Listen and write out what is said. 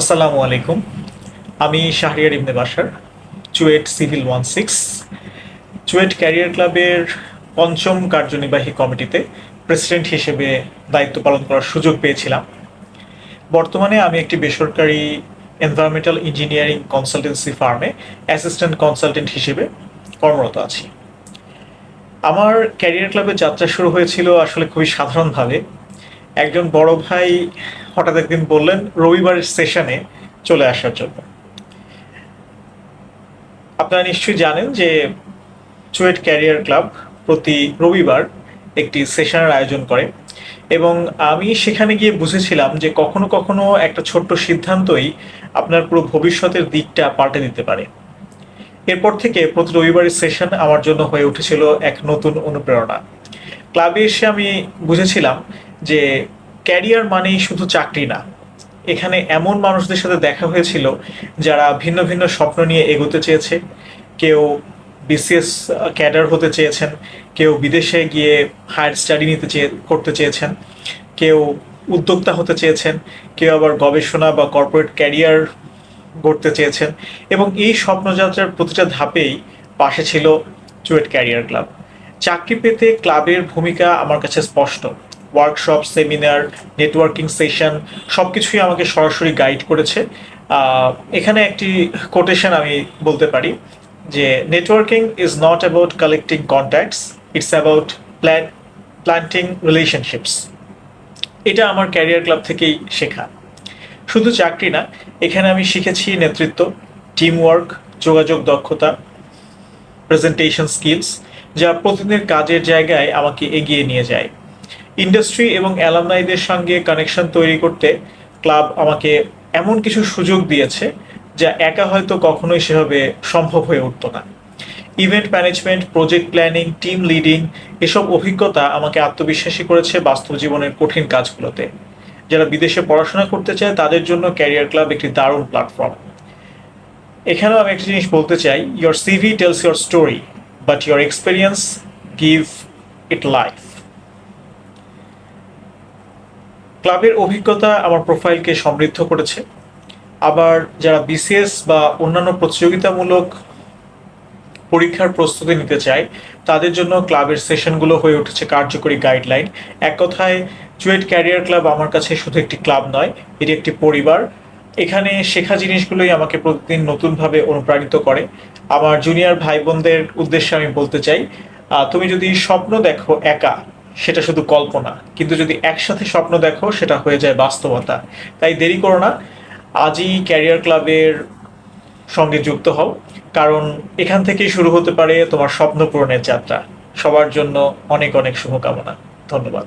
আসসালামু আলাইকুম। আমি শাহরিয়ার ইবনে বাশার, চুয়েট সিভিল 16 চুয়েট ক্যারিয়ার ক্লাবের পঞ্চম কার্যনির্বাহী কমিটিতে প্রেসিডেন্ট হিসেবে দায়িত্ব পালন করার সুযোগ পেয়েছিলাম। বর্তমানে আমি একটি বেসরকারি এনভায়রনমেন্টাল ইঞ্জিনিয়ারিং কনসালটেন্সি ফার্মে অ্যাসিস্ট্যান্ট কনসালটেন্ট হিসেবে কর্মরত আছি। আমার ক্যারিয়ার ক্লাবের যাত্রা শুরু হয়েছিল আসলে খুবই সাধারণভাবে। একজন বড় ভাই হঠাৎ একদিন বললেন রবিবারের সেশনে চলে আসার জন্য। আপনারা নিশ্চয়ই জানেন যে চুয়েট ক্যারিয়ার ক্লাব প্রতি রবিবার একটি সেশনের আয়োজন করে, এবং আমি সেখানে গিয়ে বুঝেছিলাম যে কখনো কখনো একটা ছোট্ট সিদ্ধান্তই আপনার পুরো ভবিষ্যতের দিকটা পাল্টে দিতে পারে। এরপর থেকে প্রতি রবিবারের সেশন আমার জন্য হয়ে উঠেছিল এক নতুন অনুপ্রেরণা। ক্লাবে এসে আমি বুঝেছিলাম যে ক্যারিয়ার মানেই শুধু চাকরি না। এখানে এমন মানুষদের সাথে দেখা হয়েছিল যারা ভিন্ন ভিন্ন স্বপ্ন নিয়ে এগোতে চেয়েছে। কেউ বিসিএস ক্যাডার হতে চেয়েছেন, কেউ বিদেশে গিয়ে হায়ার স্টাডি করতে চেয়েছেন, কেউ উদ্যোক্তা হতে চেয়েছেন, কেউ আবার গবেষণা বা কর্পোরেট ক্যারিয়ার গড়তে চেয়েছেন। এবং এই স্বপ্নযাত্রার প্রতিটা ধাপেই পাশে ছিল চুয়েট ক্যারিয়ার ক্লাব। চাকরি পেতে ক্লাবের ভূমিকা আমার কাছে স্পষ্ট। ওয়ার্কশপ, সেমিনার, নেটওয়ার্কিং সেশন সব কিছুই আমাকে সরাসরি গাইড করেছে। এখানে একটি কোটেশন আমি বলতে পারি যে networking is not about collecting contacts, it's about planting relationships. এটা আমার ক্যারিয়ার ক্লাব থেকেই শেখা। শুধু চাকরি না, এখানে আমি শিখেছি নেতৃত্ব, টিম ওয়ার্ক, যোগাযোগ দক্ষতা, প্রেজেন্টেশন স্কিলস, যা প্রতিদিনের কাজের জায়গায় আমাকে এগিয়ে নিয়ে যায়। ইন্ডাস্ট্রি এবং অ্যালামনাইদের সঙ্গে কানেকশন তৈরি করতে ক্লাব আমাকে এমন কিছু সুযোগ দিয়েছে যা একা হয়তো কখনোই সেভাবে সম্ভব হয়ে উঠতো না। Event management, project planning, team leading, এসব অভিজ্ঞতা আমাকে আত্মবিশ্বাসী করেছে বাস্তব জীবনের কঠিন কাজগুলোতে। যারা বিদেশে পড়াশোনা করতে চায় তাদের জন্য ক্যারিয়ার ক্লাব একটি দারুণ প্ল্যাটফর্ম। এখানেও আমি একটা জিনিস বলতে চাই, your CV tells your story, but your experience give it life. ক্লাবের অভিজ্ঞতা আমার প্রোফাইলকে সমৃদ্ধ করেছে। আবার যারা বিসিএস বা অন্যান্য প্রতিযোগিতামূলক পরীক্ষার প্রস্তুতি নিতে চায় তাদের জন্য ক্লাবের সেশনগুলো হয়ে উঠেছে কার্যকরী গাইডলাইন। এক কথায় চুয়েট ক্যারিয়ার ক্লাব আমার কাছে শুধু একটি ক্লাব নয়, এটি একটি পরিবার। এখানে শেখা জিনিসগুলোই আমাকে প্রতিদিন নতুনভাবে অনুপ্রাণিত করে। আমার জুনিয়র ভাই বোনদের উদ্দেশ্যে আমি বলতে চাই, তুমি যদি স্বপ্ন দেখো একা, সেটা শুধু কল্পনা, কিন্তু যদি একসাথে স্বপ্ন দেখো সেটা হয়ে যায় বাস্তবতা। তাই দেরি করো না, আজই ক্যারিয়ার ক্লাবের সঙ্গে যুক্ত হও, কারণ এখান থেকেই শুরু হতে পারে তোমার স্বপ্ন পূরণের যাত্রা। সবার জন্য অনেক অনেক শুভকামনা। ধন্যবাদ।